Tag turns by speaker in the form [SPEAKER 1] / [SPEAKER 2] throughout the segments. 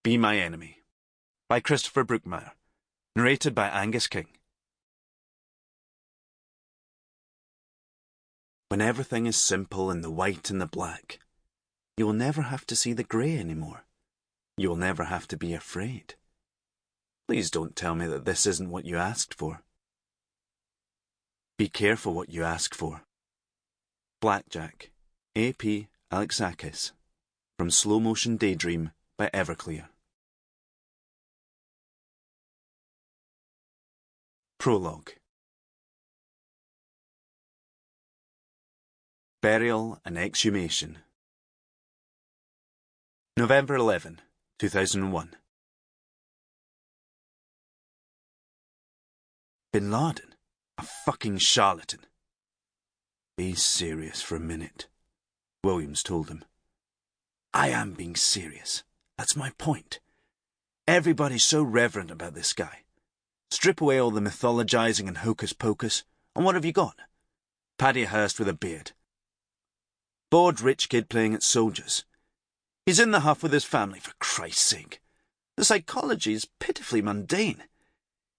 [SPEAKER 1] Be My Enemy by Christopher Brookmyre, narrated by Angus King. When everything is simple in the white and the black, you will never have to see the grey anymore. You will never have to be afraid. Please don't tell me that this isn't what you asked for. Be careful what you ask for. Blackjack, A.P. Alexakis, from Slow Motion Daydream by Everclear. Prologue. Burial and Exhumation. November 11, 2001. Bin Laden? A fucking charlatan. Be serious for a minute, Williams told him. I am being serious. That's my point. Everybody's so reverent about this guy. Strip away all the mythologizing and hocus-pocus, and what have you got? Paddy Hearst with a beard. Bored rich kid playing at soldiers. He's in the huff with his family, for Christ's sake. The psychology is pitifully mundane.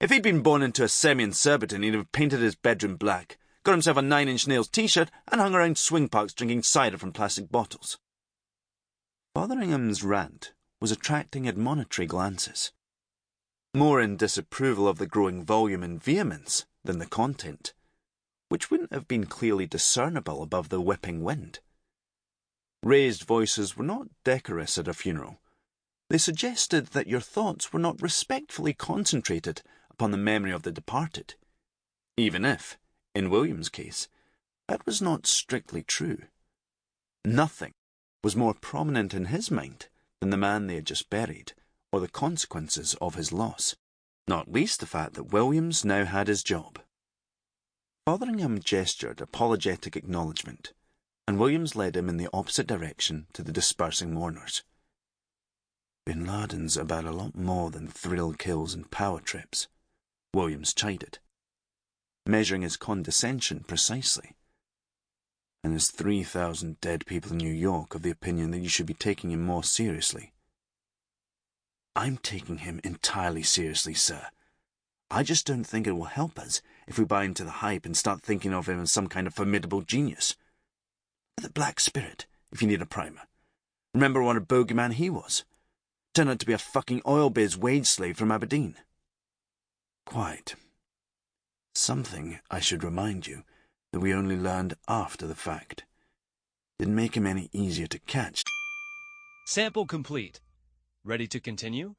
[SPEAKER 1] If he'd been born into a Semian Surbiton, he'd have painted his bedroom black, got himself a 9 Inch Nails t-shirt, and hung around swing parks drinking cider from plastic bottles. Fotheringham's rant was attracting admonitory glances. More in disapproval of the growing volume and vehemence than the content, which wouldn't have been clearly discernible above the whipping wind. Raised voices were not decorous at a funeral. They suggested that your thoughts were not respectfully concentrated upon the memory of the departed, even if, in William's case, that was not strictly true. Nothing was more prominent in his mind than the man they had just buried, or the consequences of his loss, not least the fact that Williams now had his job. Fotheringham gestured apologetic acknowledgement, and Williams led him in the opposite direction to the dispersing mourners. Bin Laden's about a lot more than thrill kills and power trips, Williams chided, measuring his condescension precisely. And there's 3,000 dead people in New York of the opinion that you should be taking him more seriously. I'm taking him entirely seriously, sir. I just don't think it will help us if we buy into the hype and start thinking of him as some kind of formidable genius. The Black Spirit, if you need a primer. Remember what a bogeyman he was. Turned out to be a fucking oil-biz wage slave from Aberdeen. Quite. Something, I should remind you, that we only learned after the fact. Didn't make him any easier to catch.
[SPEAKER 2] Sample complete. Ready to continue?